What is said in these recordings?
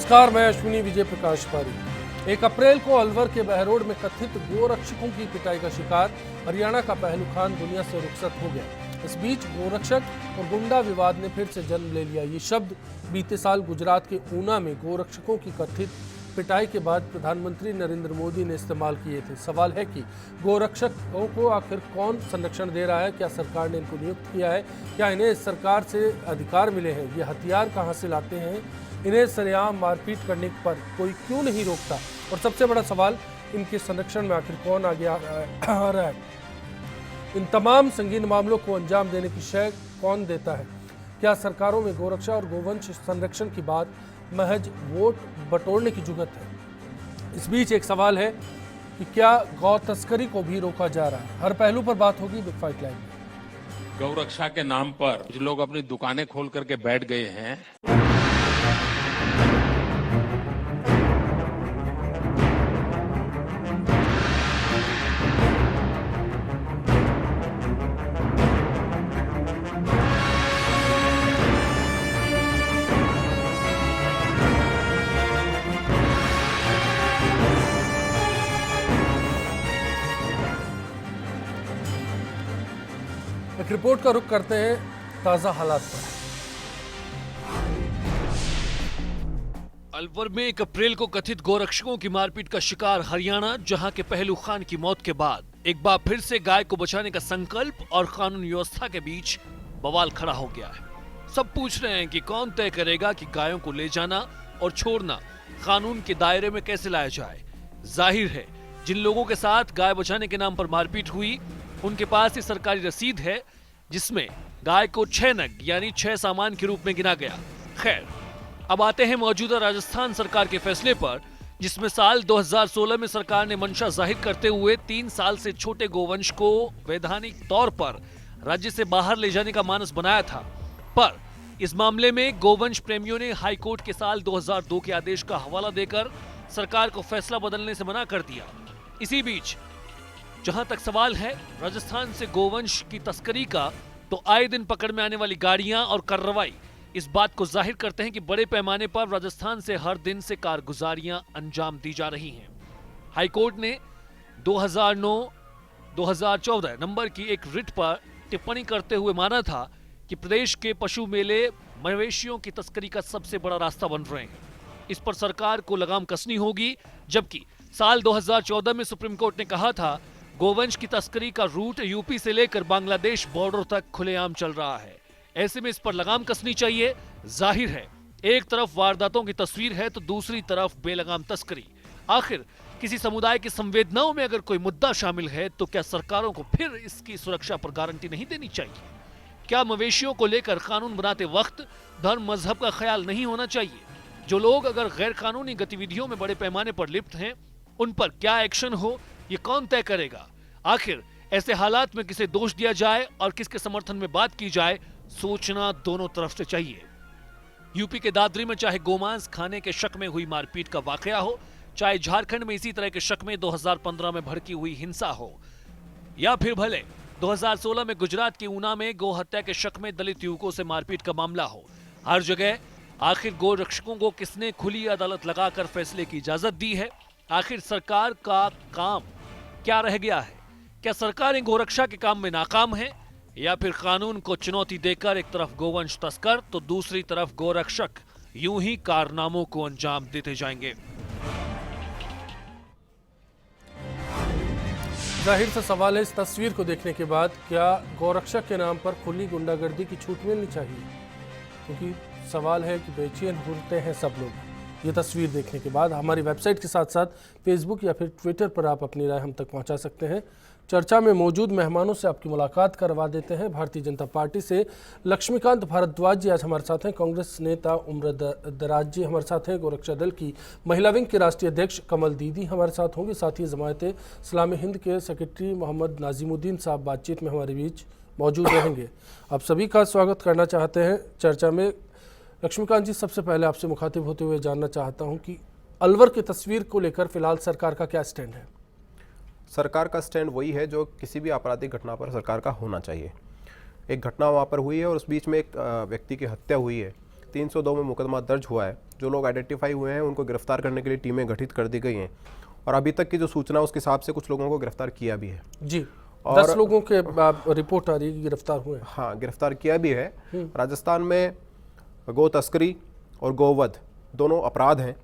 नमस्कार, मैं अश्विनी विजय प्रकाश पारी। 1 अप्रैल को अलवर के बहरोड में कथित गोरक्षकों की पिटाई का शिकार हरियाणा का पहलू खान दुनिया से रुखसत हो गया। इस बीच गोरक्षक और गुंडा विवाद ने फिर से जन्म ले लिया। ये शब्द बीते साल गुजरात के ऊना में गोरक्षकों की कथित पिटाई के बाद प्रधानमंत्री नरेंद्र मोदी ने इस्तेमाल किए थे। सवाल है कि गोरक्षकों को आखिर कौन संरक्षण दे रहा है? क्या सरकार ने इनको नियुक्त किया है? क्या इन्हें सरकार से अधिकार मिले हैं? ये हथियार कहां से लाते हैं? इन्हें सरेआम मारपीट करने पर कोई क्यों नहीं रोकता? और सबसे बड़ा सवाल, इनके संरक्षण में आखिर कौन आगे आ रहा है? इन तमाम संगीन मामलों को अंजाम देने की शय कौन देता है? क्या सरकारों में गोरक्षा और गोवंश संरक्षण की बात महज वोट बटोरने की जुगत है? इस बीच एक सवाल है कि क्या गौ तस्करी को भी रोका जा रहा है? हर पहलू पर बात होगी बिग फाइट लाइव में। गौरक्षा के नाम पर जो लोग अपनी दुकानें खोल करके बैठ गए हैं, एक रिपोर्ट का रुख करते हैं ताजा हालात पर। अलवर में 1 अप्रैल को कथित गोरक्षकों की मारपीट का शिकार हरियाणा, जहां के पहलू खान की मौत के बाद एक बार फिर से गाय को बचाने का संकल्प और कानून व्यवस्था के बीच बवाल खड़ा हो गया है। सब पूछ रहे हैं कि कौन तय करेगा कि गायों को ले जाना और छोड़ना कानून के दायरे में कैसे लाया जाए। जाहिर है, जिन लोगों के साथ गाय बचाने के नाम पर मारपीट हुई, उनके पास ये सरकारी रसीद है जिसमें गाय को 6 नग यानी 6 सामान के रूप में गिना गया। खैर, अब आते हैं मौजूदा राजस्थान सरकार के फैसले पर, जिसमें साल 2016 में सरकार ने मंशा जाहिर करते हुए 3 साल से छोटे गोवंश को वैधानिक तौर पर राज्य से बाहर ले जाने का मानस बनाया था। पर इस मामले में गोवंश प्रेमियों ने हाईकोर्ट के साल 2002 के आदेश का हवाला देकर सरकार को फैसला बदलने से मना कर दिया। इसी बीच जहां तक सवाल है राजस्थान से गोवंश की तस्करी का, तो आए दिन पकड़ में आने वाली गाड़ियां और कार्रवाई इस बात को जाहिर करते हैं कि बड़े पैमाने पर राजस्थान से हर दिन से कारगुजारियां अंजाम दी जा रही हैं। हाईकोर्ट ने 2009-2014 नंबर की एक रिट पर टिप्पणी करते हुए माना था कि प्रदेश के पशु मेले मवेशियों की तस्करी का सबसे बड़ा रास्ता बन रहे हैं। इस पर सरकार को लगाम कसनी होगी। जबकि साल 2014 में सुप्रीम कोर्ट ने कहा था गोवंश की तस्करी का रूट यूपी से लेकर बांग्लादेश बॉर्डर तक खुलेआम चल रहा है। ऐसे में इस पर लगाम कसनी चाहिए। जाहिर है, एक तरफ वारदातों की तस्वीर है तो दूसरी तरफ बेलगाम तस्करी। आखिर किसी समुदाय की संवेदनाओं में अगर कोई मुद्दा शामिल है तो क्या सरकारों को फिर इसकी सुरक्षा पर गारंटी नहीं देनी चाहिए? क्या मवेशियों को लेकर कानून बनाते वक्त धर्म मजहब का ख्याल नहीं होना चाहिए? जो लोग अगर गैर कानूनी गतिविधियों में बड़े पैमाने पर लिप्त हैं, उन पर क्या एक्शन हो, ये कौन तय करेगा? आखिर ऐसे हालात में किसे दोष दिया जाए और किसके समर्थन में बात की जाए, सोचना दोनों तरफ से चाहिए। यूपी के दादरी में चाहे गोमांस खाने के शक में हुई मारपीट का वाकया हो, चाहे झारखंड में इसी तरह के शक में 2015 में भड़की हुई हिंसा हो, या फिर भले 2016 में गुजरात की ऊना में गौ हत्या के शक में दलित युवकों से मारपीट का मामला हो, हर जगह आखिर गौ रक्षकों को किसने खुली अदालत लगाकर फैसले की इजाजत दी है? आखिर सरकार का काम क्या रह गया है? क्या सरकारें गोरक्षा के काम में नाकाम हैं, या फिर कानून को चुनौती देकर एक तरफ गोवंश तस्कर तो दूसरी तरफ गोरक्षक यूं ही कारनामों को अंजाम देते जाएंगे? जाहिर सा सवाल है इस तस्वीर को देखने के बाद, क्या गोरक्षक के नाम पर खुली गुंडागर्दी की छूट मिलनी चाहिए? क्योंकि सवाल है कि बेचैन होते हैं सब लोग ये तस्वीर देखने के बाद। हमारी वेबसाइट के साथ साथ फेसबुक या फिर ट्विटर पर आप अपनी राय हम तक पहुंचा सकते हैं। चर्चा में मौजूद मेहमानों से आपकी मुलाकात करवा देते हैं। भारतीय जनता पार्टी से लक्ष्मीकांत भारद्वाज जी आज हमारे साथ हैं। कांग्रेस नेता उम्र दराज जी हमारे साथ हैं। गोरक्षा दल की महिला विंग के राष्ट्रीय अध्यक्ष कमल दीदी हमारे साथ होंगे। साथ ही जमायत इस्लामी हिंद के सेक्रेटरी मोहम्मद नाजिमुद्दीन साहब बातचीत में हमारे बीच मौजूद रहेंगे। आप सभी का स्वागत करना चाहते हैं चर्चा में। लक्ष्मीकांत जी, सबसे पहले आपसे मुखातिब होते हुए जानना चाहता हूं कि अलवर की तस्वीर को लेकर फिलहाल सरकार का क्या स्टैंड है? सरकार का स्टैंड वही है जो किसी भी आपराधिक घटना पर सरकार का होना चाहिए। एक घटना वहाँ पर हुई है और उस बीच में एक व्यक्ति की हत्या हुई है, 302 में मुकदमा दर्ज हुआ है। जो लोग आइडेंटिफाई हुए हैं उनको गिरफ्तार करने के लिए टीमें गठित कर दी गई हैं और अभी तक की जो सूचना उसके हिसाब से कुछ लोगों को गिरफ्तार किया भी है जी। और 10 लोगों के रिपोर्ट आ रही है कि गिरफ्तार हुए हैं। हाँ, गिरफ्तार किया भी है। राजस्थान में गो तस्करी और गोवध दोनों अपराध हैं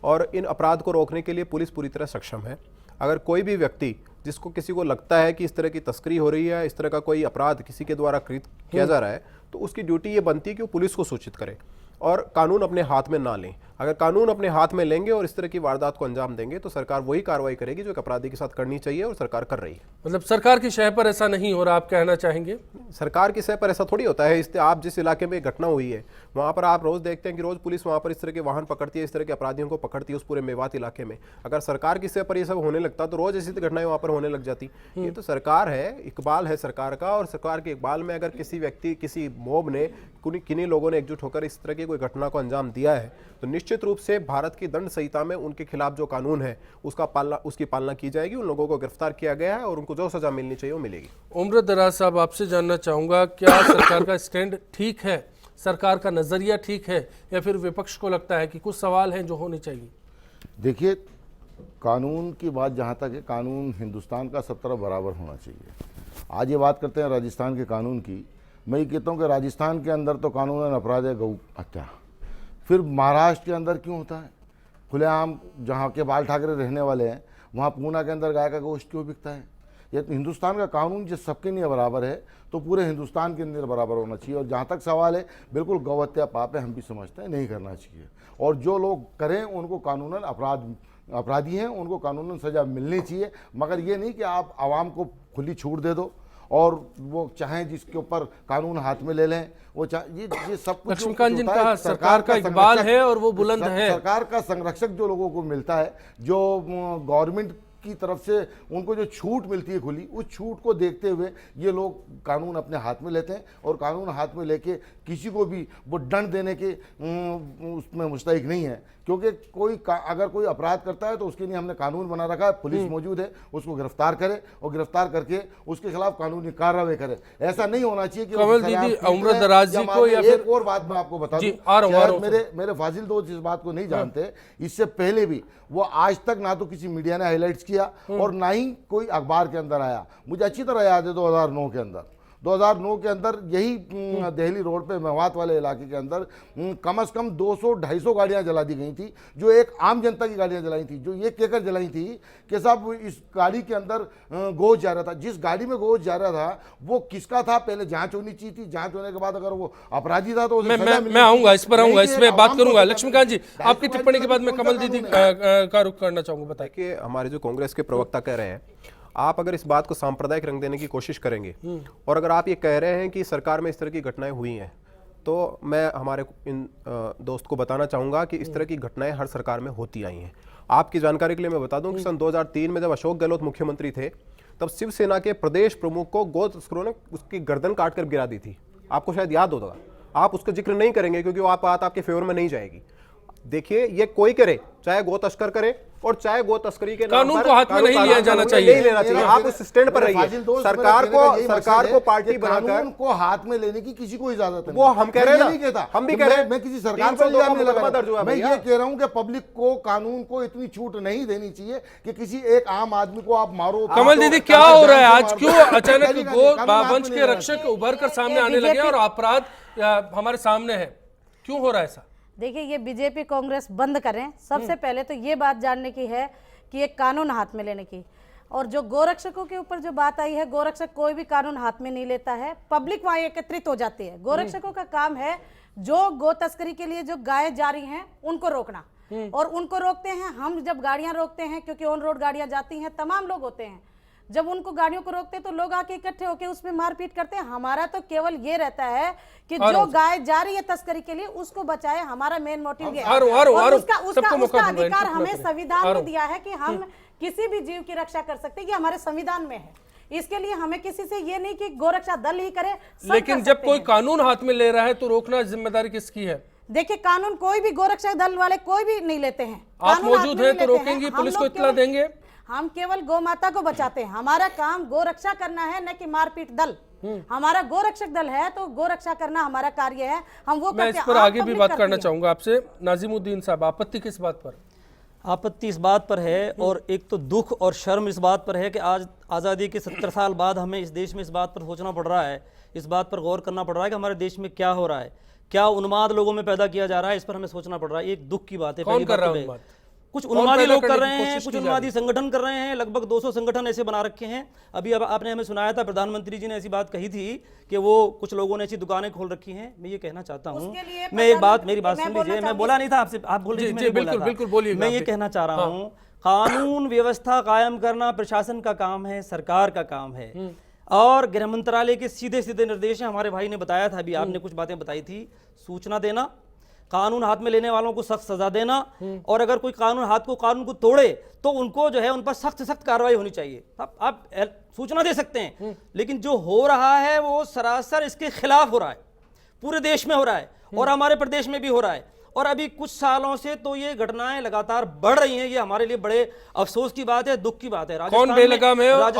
और इन अपराध को रोकने के लिए पुलिस पूरी तरह सक्षम है। अगर कोई भी व्यक्ति जिसको किसी को लगता है कि इस तरह की तस्करी हो रही है, इस तरह का कोई अपराध किसी के द्वारा कृत किया जा रहा है, तो उसकी ड्यूटी ये बनती है कि वो पुलिस को सूचित करे और कानून अपने हाथ में ना लें। अगर कानून अपने हाथ में लेंगे और इस तरह की वारदात को अंजाम देंगे तो सरकार वही कार्रवाई करेगी जो एक अपराधी के साथ करनी चाहिए और सरकार कर रही है। मतलब सरकार की शह पर ऐसा नहीं हो रहा, आप कहना चाहेंगे? सरकार की शह पर ऐसा थोड़ी होता है। आप जिस इलाके में घटना हुई है वहाँ पर आप रोज देखते हैं कि रोज पुलिस वहाँ पर इस तरह के वाहन पकड़ती है, इस तरह के अपराधियों को पकड़ती है उस पूरे मेवात इलाके में। अगर सरकार की शह पर ये सब होने लगता तो रोज ऐसी घटनाएं वहाँ पर होने लग जाती। ये तो सरकार है, इकबाल है सरकार का, और सरकार के इकबाल में अगर किसी व्यक्ति, किसी मोब ने, किन्हीं लोगों ने एकजुट होकर इस तरह की कोई घटना को अंजाम दिया है तो निश्चित रूप से भारत की दंड संहिता में उनके खिलाफ जो कानून है उसकी पालना की जाएगी। उन लोगों को गिरफ्तार किया गया है और उनको जो सजा मिलनी चाहिए वो मिलेगी। उम्र दराज साहब, आपसे जानना चाहूंगा, क्या सरकार का स्टैंड ठीक है, सरकार का नजरिया ठीक है, या फिर विपक्ष को लगता है कि कुछ सवाल हैं जो होने चाहिए? देखिए, कानून की बात जहाँ तक है, कानून हिंदुस्तान का सब तरफ बराबर होना चाहिए। आज ये बात करते हैं राजस्थान के कानून की, मैं ये कहता हूँ कि राजस्थान के अंदर तो कानूनन अपराध है गौ हत्या, फिर महाराष्ट्र के अंदर क्यों होता है? खुलेआम जहाँ के बाल ठाकरे रहने वाले हैं वहाँ पूना के अंदर गाय का गोश्त क्यों बिकता है? ये तो हिंदुस्तान का कानून जिस सबके लिए बराबर है तो पूरे हिंदुस्तान के अंदर बराबर होना चाहिए। और जहाँ तक सवाल है, बिल्कुल गौ हत्या पाप है, हम भी समझते हैं, नहीं करना चाहिए। और जो लोग करें उनको कानूनन अपराधी हैं, उनको कानूनन सज़ा मिलनी चाहिए। मगर ये नहीं कि आप आवाम को खुली छूट दे दो और वो चाहें जिसके ऊपर कानून हाथ में ले लें, वो ये सब कुछ। लक्ष्मीकांत जी ने कहा सरकार का इकबाल है और वो बुलंद है। सरकार का संरक्षक जो लोगों को मिलता है, जो गवर्नमेंट की तरफ से उनको जो छूट मिलती है खुली, उस छूट को देखते हुए ये लोग कानून अपने हाथ में लेते हैं और कानून हाथ में लेके किसी को भी वो दंड देने के उसमें मुस्तहिक नहीं है। क्योंकि अगर कोई अपराध करता है तो उसके लिए हमने कानून बना रखा है, पुलिस मौजूद है, उसको गिरफ्तार करे और गिरफ्तार करके उसके खिलाफ कानूनी कार्रवाई करे। ऐसा नहीं होना चाहिए कि कमल दीदी, उम्र दराज जी को, या फिर एक और बात मैं आपको बता दूं, मेरे फाजिल दोस्त इस बात को नहीं जानते, इससे पहले भी वो आज तक ना तो किसी मीडिया ने हाईलाइट्स किया और ना ही कोई अखबार के अंदर आया। मुझे अच्छी तरह याद है 2009 के अंदर यही दिल्ली रोड पे मेवात वाले इलाके के अंदर कम से कम 200-250 गाड़ियां जला दी गई थी, जो एक आम जनता की गाड़ियां जलाई थी, जो ये कहकर जलाई थी कि साहब इस गाड़ी के अंदर गोश्त जा रहा था। जिस गाड़ी में गोश्त जा रहा था वो किसका था, पहले जांच होनी चाहिए थी। जांच होने के बाद अगर वो अपराधी था तो मैं आऊंगा इस पर, आऊंगा इसमें बात करूंगा। लक्ष्मीकांत जी, आपकी टिप्पणी के बाद मैं कमल दीदी का रुख करना चाहूंगा। बताइए कि हमारे जो कांग्रेस के प्रवक्ता कह रहे हैं, आप अगर इस बात को सांप्रदायिक रंग देने की कोशिश करेंगे और अगर आप ये कह रहे हैं कि सरकार में इस तरह की घटनाएं हुई हैं, तो मैं हमारे इन दोस्त को बताना चाहूंगा कि इस तरह की घटनाएं हर सरकार में होती आई हैं। आपकी जानकारी के लिए मैं बता दूं कि सन 2003 में जब अशोक गहलोत मुख्यमंत्री थे तब शिवसेना के प्रदेश प्रमुख को गो तस्करों ने उसकी गर्दन काटकर गिरा दी थी। आपको शायद याद होगा, आप उसका जिक्र नहीं करेंगे क्योंकि वो बात आपके फेवर में नहीं जाएगी। देखिए, ये कोई करे, चाहे गो तस्कर करे और चाहे गो तस्करी के कानून को हाथ में नहीं लिया जाना चाहिए, नहीं लेना चाहिए। आप उस स्टैंड पर रहिए। सरकार को पार्टी बनाकर को हाथ में लेने की किसी को इजाजत नहीं। वो हम कह रहे हैं, हम भी कह रहे हैं, मैं किसी सरकार पर इल्जाम नहीं लगा रहा। मैं ये कह रहा हूं कि पब्लिक को कानून को इतनी छूट नहीं देनी चाहिए कि किसी एक आम आदमी को आप मारो। कमल दीदी, क्या हो रहा है आज? क्यों अचानक गोवंश के रक्षक उभर कर सामने आने लगे और अपराध हमारे सामने है? क्यों हो रहा है ऐसा? देखिए, ये बीजेपी कांग्रेस बंद करें। सबसे पहले तो ये बात जानने की है कि एक कानून हाथ में लेने की, और जो गोरक्षकों के ऊपर जो बात आई है, गोरक्षक कोई भी कानून हाथ में नहीं लेता है, पब्लिक वहां एकत्रित हो जाती है। गोरक्षकों का काम है जो गो तस्करी के लिए जो गायें जा रही हैं उनको रोकना, और उनको रोकते हैं हम जब गाड़ियां रोकते हैं, क्योंकि ऑन रोड गाड़ियां जाती हैं, तमाम लोग होते हैं। जब उनको गाड़ियों को रोकते हैं तो लोग आके इकट्ठे होकर उसमें मारपीट करते हैं। हमारा तो केवल ये रहता है कि जो गाय जा रही है तस्करी के लिए उसको बचाए, हमारा मेन मोटिव ये है। और उसका अधिकार हमें संविधान ने दिया है कि हम किसी भी जीव की रक्षा कर सकते हैं, ये हमारे संविधान में है। इसके लिए हमें किसी से ये नहीं कि गोरक्षा दल ही करे। लेकिन जब कोई कानून हाथ में ले रहा है तो रोकना जिम्मेदारी किसकी है? देखिए, कानून कोई भी गोरक्षा दल वाले कोई भी नहीं लेते हैं। आप मौजूद हैं तो रोकेंगे, पुलिस को इत्तला देंगे। हम केवल गौ माता को बचाते हैं। हमारा काम गो रक्षा करना है, न कि मारपीट दल। हमारा गोरक्षक दल है तो गोरक्षा करना हमारा कार्य है, हम वो मैं करते इस हैं। पर आप आगे भी public बात करती करना है। चाहूंगा आपसे। नाजिमुद्दीन साहब, आपत्ति किस बात पर? आपत्ति इस बात पर है, और एक तो दुख और शर्म इस बात पर है कि आज आज़ादी के 70 साल बाद हमें इस देश में इस बात पर सोचना पड़ रहा है, इस बात पर गौर करना पड़ रहा है कि हमारे देश में क्या हो रहा है, क्या उन्माद लोगों में पैदा किया जा रहा है, इस पर हमें सोचना पड़ रहा है। एक दुख की बात है। कौन पहली कर बात रहा तो है है, उन्माद? कुछ कौन उन्मादी पैदा लोग करने कर की रहे हैं, कोशिश कुछ की जा उन्मादी रही संगठन कर रहे हैं, लगभग 200 संगठन ऐसे बना रखे हैं। अभी अब आपने हमें सुनाया था, प्रधानमंत्री जी ने ऐसी बात कही थी कि वो कुछ लोगों ने ऐसी दुकानें खोल रखी हैं। मैं ये कहना चाहता हूँ, उसके लिए मैं एक बात, मेरी मैं बात सुन बोलना लीजिए, मैं चाहूंगी। बोला नहीं था आपसे, आप बोल रहे थे, जी, मैंने बोला बिल्कुल, था। बिल्कुल, बोलिएगा मैं आप ये भी। कहना चाह रहा हूँ, कानून व्यवस्था कायम करना प्रशासन का काम है, सरकार का काम है, और गृह मंत्रालय के सीधे सीधे निर्देश हैं। हमारे भाई ने बताया था, अभी आपने कुछ बातें बताई थी, सूचना देना, कानून हाथ में लेने वालों को सख्त सजा देना, और अगर कोई कानून को तोड़े तो उनको जो है उन पर सख्त सख्त कार्रवाई होनी चाहिए। आप सूचना दे सकते हैं, लेकिन जो हो रहा है वो सरासर इसके खिलाफ हो रहा है, पूरे देश में हो रहा है और हमारे प्रदेश में भी हो रहा है। और अभी कुछ सालों से तो ये घटनाएं लगातार बढ़ रही हैं। ये हमारे लिए बड़े अफसोस की बात है, दुख की बात है। कौन बेलगाम है और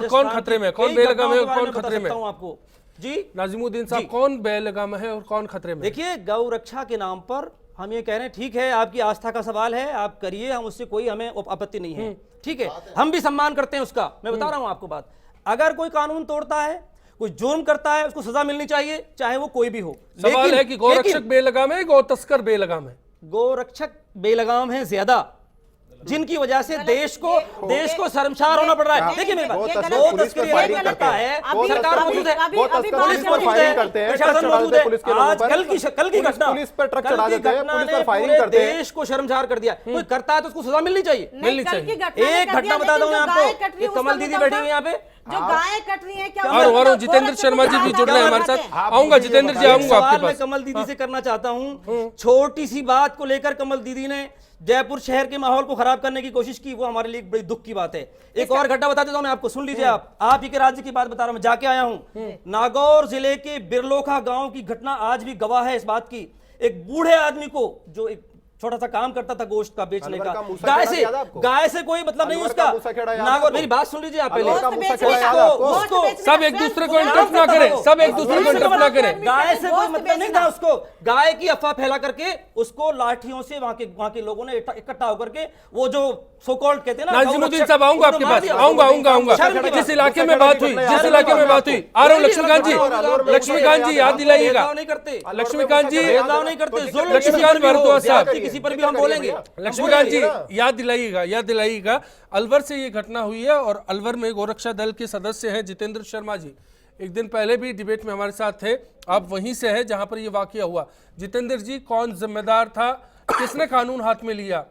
कौन खतरे में? कौन बेलगाम है और कौन खतरे में? आपको जी नाजिमुद्दीन साहब, कौन बेलगाम है और कौन खतरे में? देखिए, गौ रक्षा के नाम पर हम ये कह रहे हैं, ठीक है, आपकी आस्था का सवाल है, आप करिए, हम उससे कोई हमें आपत्ति नहीं है, ठीक है, हम भी सम्मान करते हैं उसका। मैं बता रहा हूं आपको बात, अगर कोई कानून तोड़ता है, कोई जुर्म करता है, उसको सजा मिलनी चाहिए, चाहे वो कोई भी हो। सवाल है कि गोरक्षक बेलगाम है, गौ तस्कर बेलगाम है? गोरक्षक बेलगाम है ज्यादा, जिनकी वजह से देश को शर्मसार होना पड़ रहा है। देखिए मेरी बात, गो तस्कर फायरिंग करता है, सरकार मौजूद है, पुलिस पर फायरिंग करते हैं, ट्रक चढ़ा देते हैं पुलिस के लोगों पर, कल की घटना, पुलिस पर ट्रक चढ़ा देते हैं, पुलिस पर फायरिंग करते हैं। देश को शर्मसार कर दिया। कोई करता है तो उसको सजा मिलनी चाहिए। मिलनी चाहिए। एक घटना बता दूं मैं आपको, ये कमल दीदी बैठी हुई यहाँ पे, जो गायें कट रही है, क्या और जितेंद्र शर्मा जी भी जुड़ रहे हैं हमारे साथ। आऊंगा जितेंद्र जी, आऊंगा आपके सवाल मैं पास। कमल दीदी से करना चाहता हूं। छोटी सी बात को लेकर कमल दीदी ने जयपुर शहर के माहौल को खराब करने की कोशिश की, वो हमारे लिए एक बड़ी दुख की बात है। एक और घटना बता देता हूं मैं आपको, सुन लीजिए। आप ही के राज्य की बात बता रहा हूं, मैं जाके आया हूं। नागौर जिले के बिरलोखा गांव की घटना आज भी गवाह है इस बात की। एक बूढ़े आदमी को, जो एक छोटा सा काम करता था गोश्त का बेचने का, गाय से कोई मतलब नहीं उसका। नागौर, मेरी बात सुन लीजिए आप पहले। उसको सब एक दूसरे को इंटरप्ट ना करें, सब एक दूसरे को इंटरप्ट ना करें। गाय से कोई मतलब नहीं था उसको। गाय की अफवाह फैला करके उसको लाठियों से वहां के लोगों ने इकट्ठा होकर के, वो जो सो कॉल्ड कहते हैं ना, नाजिमुद्दीन साहब, आऊंगा आपके पास, आऊंगा। जिस इलाके में बात हुई, आ रहा हूँ। लक्ष्मीकांत जी याद दिलाइएगा, लक्ष्मीकांत जी, लक्ष्मीकांत भारद्वाज साहब, किसी पर भी हम बोलेंगे। लक्ष्मीकांत जी याद दिलाइएगा। अलवर से ये घटना हुई है और अलवर में गोरक्षा दल के सदस्य हैं जितेंद्र शर्मा जी। एक दिन पहले भी डिबेट में हमारे साथ थे, आप वहीं से हैं जहां पर ये वाकया हुआ। जितेंद्र जी, कौन जिम्मेदार था, किसने कानून हाथ में लिया?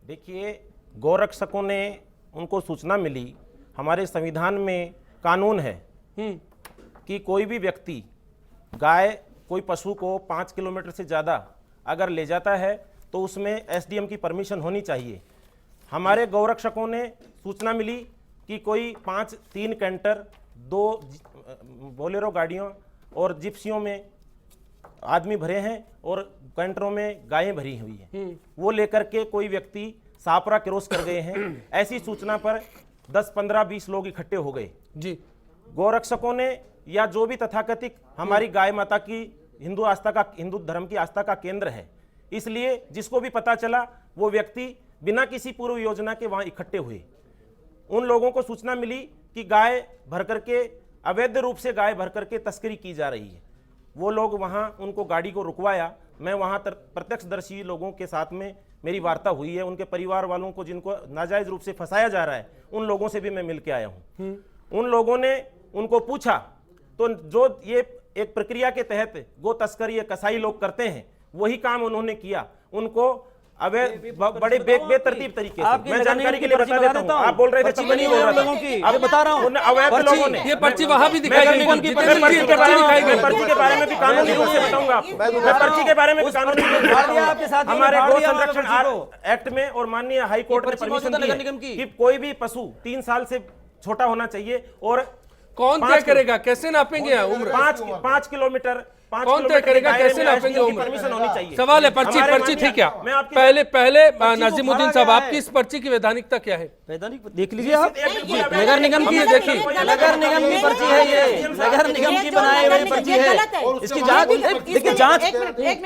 देखिए, गोरक्षकों ने, उनको सूचना मिली, हमारे संविधान में कानून है कि कोई भी व्यक्ति गाय, कोई पशु को 5 किलोमीटर से ज़्यादा अगर ले जाता है तो उसमें एसडीएम की परमिशन होनी चाहिए। हमारे गौरक्षकों ने सूचना मिली कि कोई 3 कैंटर, 2 बोलेरो गाड़ियों और जिप्सियों में आदमी भरे हैं और कैंटरों में गायें भरी हुई हैं। वो लेकर के कोई व्यक्ति सापरा क्रॉस कर गए हैं। ऐसी सूचना पर 10, 15, 20 लोग इकट्ठे हो गए जी। गौरक्षकों ने, या जो भी तथाकथित हमारी गाय माता की हिंदू धर्म की आस्था का केंद्र है, इसलिए जिसको भी पता चला वो व्यक्ति बिना किसी पूर्व योजना के वहां इकट्ठे हुए। उन लोगों को सूचना मिली कि गाय भर करके, अवैध रूप से गाय भर करके तस्करी की जा रही है। वो लोग वहां, उनको गाड़ी को रुकवाया। मैं वहां प्रत्यक्षदर्शी लोगों के साथ में मेरी वार्ता हुई है। उनके परिवार वालों को जिनको नाजायज रूप से फंसाया जा रहा है, उन लोगों से भी मैं मिल के आया हूं। उन लोगों ने उनको पूछा तो जो ये एक प्रक्रिया के तहत गो तस्करी ये कसाई लोग करते हैं, वही काम उन्होंने किया। उनको बड़े बेतरतीब तरीके से, मैं जानकारी के लिए बता देता हूं। आप बोल रहे थे चिकनी बोल रहा था, आप बता रहा हूं, अवैध लोगों ने ये पर्ची वहां भी दिखाई गई, पर्ची के बारे में भी कानूनी रूप से बताऊंगा। मैं पर्ची के बारे में भी कानूनी रूप से, हमारे गो संरक्षण एक्ट में और माननीय हाई कोर्ट ने परमिशन दी कि कोई भी पशु 3 साल से छोटा होना चाहिए। और कौन तय करेगा, कैसे नापेंगे उम्र? 5 किलोमीटर 5 कौन तय किलोमीटर के करेगा, दायरे कैसे में नापेंगे SDO की उम्र? परमिशन होनी चाहिए। सवाल है, पर्ची हमारे पर्ची थी माननीय- क्या? मैं आपकी- पहले पर्ची को नाजिमुद्दीन फाड़ा साहब, गया आपकी है। इस पर्ची की वैधानिकता क्या है? वैधानिक देख लीजिए आप, नगर निगम की देखिए, नगर निगम की पर्ची है ये, नगर निगम की बनाई हुई पर्ची है। इसकी जांच देखिए,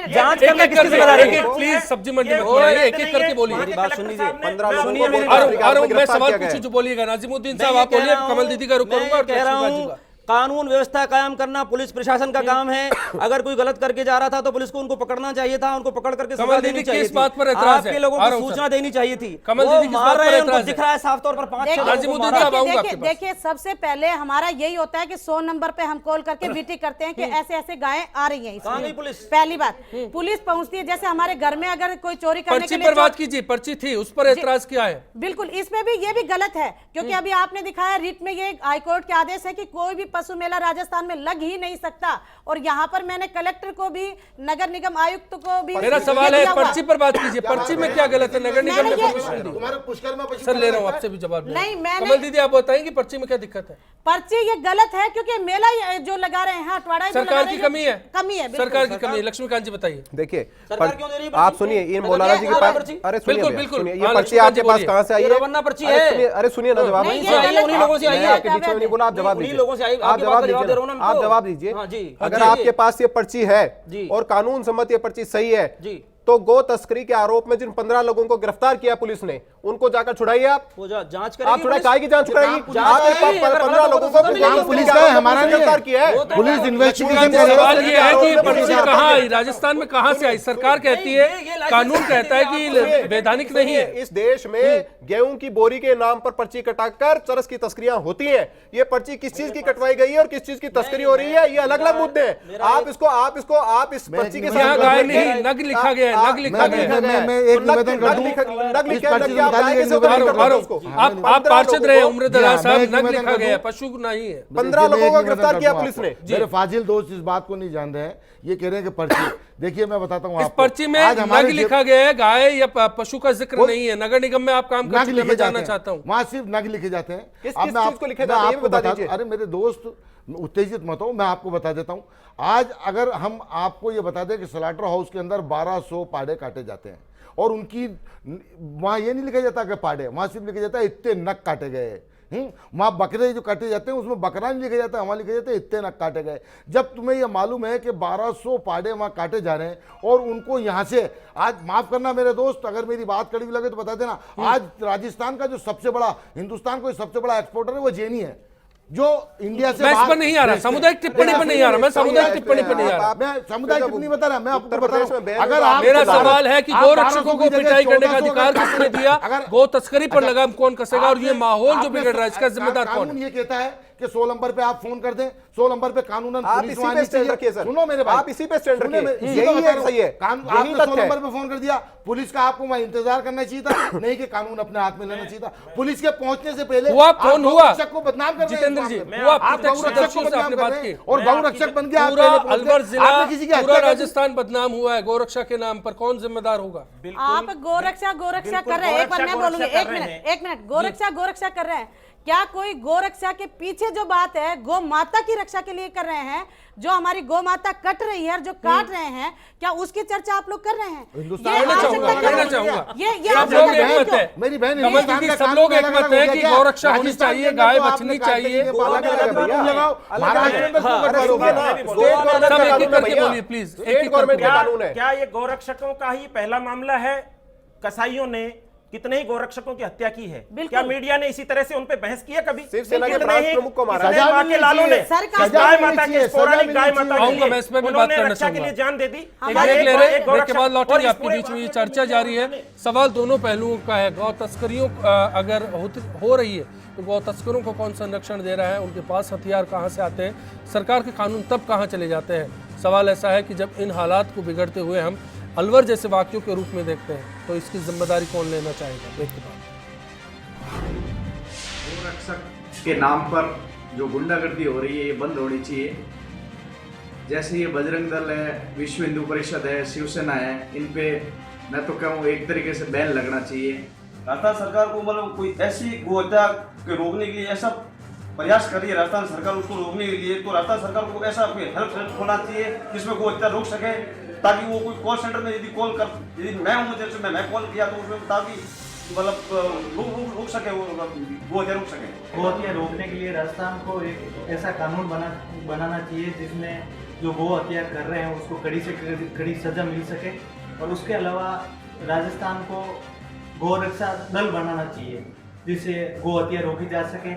जांच करना किसकी जिम्मेदारी है? प्लीज सब्जी मंडी में बोलिए, एक एक करके बोलिए। मेरी बात सुन लीजिए। 15 लोगों सुनिए को मेरी बोल बात। रहा हूं, मैं सवाल पूछूं जो बोलिएगा। नाजिमुद्दीन साहब आप बोलिए, कमल दीदी का रुख करूंगा और कह रहा लक्ष्मीकांत जी हूँ का। कानून व्यवस्था कायम करना पुलिस प्रशासन का काम है। अगर कोई गलत करके जा रहा था तो पुलिस को उनको पकड़ना चाहिए था, उनको पकड़ करके कमल सजा दीदी देनी किस चाहिए थी। बात पर एतराज है? आपके लोगों आ रहा को हूं सूचना सर। देनी चाहिए थी। कमल वो दीदी किस मार बात रहे पर हैं, उनको एतराज दिख है? रहा है साफ तौर पर 5-6 लोगों को नाजिमुद्दीन मारा। साहब आऊंगा आपके पास। देखिए सबसे पहले हमारा यही होता है कि 100 नंबर पे हम कॉल करके वीटी करते हैं कि ऐसे ऐसे गायें आ रही हैं। कहाँ इसमें गई पुलिस? पहली बात, पुलिस पहुंचती है। जैसे हमारे घर में अगर कोई चोरी करने पर्ची के लिए पर बात कीजिए, पर्ची थी, उस पर एतराज क्या है? बिल्कुल, इसमें भी ये भी गलत है, क्योंकि अभी आपने दिखाया रिट में ये हाईकोर्ट के आदेश है कि कोई भी पशु मेला राजस्थान में लग ही नहीं सकता। और यहाँ पर मैंने कलेक्टर को भी, नगर निगम आयुक्त को भी, मेरा ये सवाल है, दिया हुआ। पर्ची पर बात कीजिए, पर्ची में क्या गलत है? नगर निगम ने मैंने ये- परमिशन दी। तुम्हारे पुष्कर में सर ले रहा हूँ आपसे भी जवाब। नहीं, मैंने- कमल दीदी आप बताएंगे पर्ची में क्या दिक्कत है? पर्ची ये गलत है क्योंकि मेला जो लगा रहे हैं, अठवाड़ा जो लगा सरकार रहे की हैं, कमी है, कमी है, बिल्कुल। सरकार की कमी है। लक्ष्मीकांत जी बताइए। देखिए सरकार क्यों दे रही है आप पर्ची? सुनिए, इन सरकार मौलाना जी क्यों के दे रही है पास, पर्ची? अरे सुनिए बिल्कुल, भैया, बिल्कुल। सुनिए, हाँ, ये पर्ची लक्ष्मीकांत आपके जी पास बोलिए। कहाँ से आई ये है? रवन्ना पर्ची अरे है। सुनिए, अरे सुनिए ना, जवाब नहीं, दीजिए। ये ये गलत उन्हीं है। लोगों से आई मैं है। आपके बीच में नहीं बोला, आप जवाब उन्हीं दीजिए। लोगों से आई, आप आपकी जवाब बात का जवाब दे रहा हूं दीजिए, ना आप उनको। जवाब दीजिए। हाँ जी। अगर जी। आपके पास ये पर्ची है जी। और कानून सम्मत ये पर्ची सही है, जी। तो गो तस्करी के आरोप में जिन 15 लोगों को गिरफ्तार किया पुलिस ने, उनको जाकर छुड़ाइए आप। वो जांच आप करेगी छुड़ाई, पुलिस? काहे की जांच छुड़ाएगी? जांच आपने करेगी, अगर 15 गलत लोगों होगा को तो मिलेगी। पुलिस का है, हमारा नहीं है। गिरफ्तार किया है। पुलिस इन्वेस्टिगेशन लक्ष्मीकांत जी, कर सवाल रही ये है कि ये आरोप में पर्ची पुलिस कहाँ आता है। आई, राजस्थान में कहाँ से आई? सरकार कहती ये है, लाइसेंस कानून कहता है सुनिए, कि वैधानिक नहीं है। इस देश में गेहूं की बोरी के नाम पर पर्ची कटाकर चरस की तस्करियां होती हैं। ये पर्ची किस चीज की कटवाई गई है और किस चीज की तस्करी हो रही है, ये अलग अलग मुद्दे हैं। आप इस पर्ची के यहाँ साथ गाय नहीं, नग लिखा गया है, नग लिखा गया है। मैं एक निवेदन कर दूं। नग इस लिखा पर्ची से निकालिए, एक निवेदन मारो, कर मारो। दूं उसको। आप पार्षद रहे उम्र दराज जी हाँ, मैं साहब, एक नग निवेदन लिखा कर गया है, दूं। पशु नहीं है। 15 देखिए, मैं लोगों को एक गिरफ्तार निवेदन किया करता हूं पुलिस ने। आपको। मेरे फाजिल दोस्त इस बात को नहीं जान रहे हैं, ये कह रहे हैं कि पर्ची, देखिए मैं बताता हूँ इस आपको। पर्ची में आज हमारे नग लिखा गया है, गाय या पशु का जिक्र नहीं है। नगर निगम में आप काम नग करते हैं, लिखे मैं जाते जानना हैं, चाहता हूँ। वहां सिर्फ नग लिखे जाते हैं। किस अब मैं चीज को लिखे मैं जाते हैं, ये आपको बता बता दीजिए। अरे मेरे दोस्त, उत्तेजित मत हो, मैं आपको बता देता हूँ। आज अगर हम आपको ये बता दें कि स्लाटर हाउस के अंदर 1200 पाड़े काटे जाते हैं और उनकी वहां ये नहीं लिखा जाता कि पाड़े, वहां सिर्फ लिखा जाता है इतने नग काटे गए। वहां बकरे जो काटे जाते हैं उसमें बकरा नहीं लिखा जाता है, वहां लिखा जाता है इतने नग काटे गए। जब तुम्हें यह मालूम है कि 1200 पाड़े वहां काटे जा रहे हैं और उनको यहां से, आज माफ करना मेरे दोस्त, अगर मेरी बात कड़वी लगे तो बता देना, आज राजस्थान का जो सबसे बड़ा, हिंदुस्तान को सबसे बड़ा एक्सपोर्टर है वो जेनी है, जो इंडिया से मैं इस बाहर पर नहीं आ रहा, सामुदायिक टिप्पणी पर नहीं आ रहा, मैं सामुदायिक टिप्पणी पर नहीं आ रहा। मैं सामुदायिक टिप्पणी बता रहा, मैं आपको उत्तर बता प्रदेश रहा में हूं, बैन अगर हुआ। आप मेरा सवाल है कि आप गो 1200 रक्षकों को की जगह पिटाई करने का 1400 अधिकार किसने दिया? अगर- गो तस्करी पर लगाम कौन कसेगा और ये आपने- माहौल जो आपने बिगड़ रहा है इसका जिम्मेदार कौन कानून है? ये कहता है कि 100 नंबर पे आप फोन कर दें, 100 नंबर पे कानूनन आप पुलिस इसी वहां पे आनी स्टैंड चाहिए। रखिए सर। सुनो मेरे भाई, आप इसी पे स्टैंड सुनिए, रखिए। मैं इसी यही को बता है, रहा हूं। सही है। आपने यही 100 तथ्य है। नंबर पे फोन कर दिया, पुलिस का आपको वहां इंतजार करना चाहिए था, नहीं कि कानून अपने हाथ में लेना चाहिए था। पुलिस के पहुंचने से पहले हुआ, आप फोन गौ हुआ। रक्षक को बदनाम कर रहे हैं। जितेंद्र इस जी, मामले में। हुआ, आप प्रत्यक्ष गौ रक्षक को दर्शियों से बदनाम आपने कर बात रहे हैं की। और गौ रक्षक बन के आप पूरा पहले पहुंच गए। अलवर जिला, आपने किसी की हत्या पूरा कर दी। राजस्थान बदनाम हुआ है गोरक्षा के नाम पर, कौन जिम्मेदार होगा? आप गोरक्षा कर रहे हैं, एक बार मैं बोलूंगी, एक मिनट, गोरक्षा कर रहे हैं। क्या कोई गोरक्षा के पीछे जो बात है, गो माता की रक्षा के लिए कर रहे हैं? जो हमारी गो माता कट रही है और जो काट रहे हैं, क्या उसकी चर्चा आप लोग कर रहे हैं? हिंदुस्तान ये में आपसे चाहूंगा, टक्कर करना नहीं। चाहूंगा। ये सब आपसे लोग टक्कर नहीं एकमत क्यों? है। मेरी बहन कमल हिंदुस्तान दीदी, का सब कानून लोग अलग एकमत अलग है हो कि गया। गौरक्षा होनी राजस्थान चाहिए, के अंदर गाय तो बचनी आपने काट चाहिए। के अलग अलग कानून लगाओ। महाराष्ट्र में तो अरे क्यों सुनिए कर ना, रहे हो? स्टेट गवर्नमेंट सब का एक एक कानून है करके भैया। बोलिए, प्लीज। एक स्टेट एक गवर्नमेंट करके का क्या कानून है। क्या ये गौरक्षकों का ही पहला मामला है? कसाईयों ने कितने ही गौरक्षकों की हत्या की है। बिल्कुल। क्या मीडिया ने इसी तरह से उन पे बहस की है कभी? शिवसेना के कितने प्रांत ही- प्रमुख को मारा। कितने सजा माँ मिलनी के लालों ने चाहिए। सरकार- गाय सजा माता मिलनी की, चाहिए, पौराणिक सजा गाय मिलनी माता चाहिए। के आऊंगा, मैं इस पे भी बात उन्होंने करना रक्षा के चाहूंगा। लिए जान दे दी। एक ब्रेक ले रहे हैं, ब्रेक के बाद लौटेंगे। और इस आपके पूरे बीच में ये मामले में चर्चा जारी है। सवाल दोनों पहलुओं का है। गौ तस्करियों अगर हो रही है तो गौ तस्करों को कौन संरक्षण दे रहा है? उनके पास हथियार कहाँ से आते हैं? सरकार के कानून तब कहाँ चले जाते हैं? सवाल ऐसा है कि जब इन हालात को बिगड़ते हुए हम अलवर जैसे वाक्यों के रूप में देखते हैं तो इसकी जिम्मेदारी कौन लेना चाहेगा? ब्रेक के बाद। गोरक्षक के नाम पर जो गुंडागर्दी हो रही है ये बंद होनी चाहिए। जैसे ये बजरंग दल है, विश्व हिंदू परिषद है, शिवसेना है, इन पे मैं तो कहूँ एक तरीके से बैन लगना चाहिए। अर्थात सरकार को मतलब कोई ऐसी गो हत्या के रोकने के लिए ऐसा प्रयास कर रही है राजस्थान सरकार उसको रोकने के लिए, तो राजस्थान सरकार को ऐसा कोई हेल्प होना चाहिए जिसमें गो हत्या रोक सके, ताकि वो कोई कॉल सेंटर में यदि कॉल कर, यदि मैं हूँ जैसे मैं कॉल किया तो उसमें ताकि मतलब रोक सके, वो गो हत्या रोक सके। गो हत्या रोकने के लिए राजस्थान को एक ऐसा कानून बनाना चाहिए जिसमें जो गो हत्या कर रहे हैं उसको कड़ी से कड़ी सजा मिल सके, और उसके अलावा राजस्थान को गौ रक्षा दल बनाना चाहिए जिससे गो हत्या रोकी जा सके।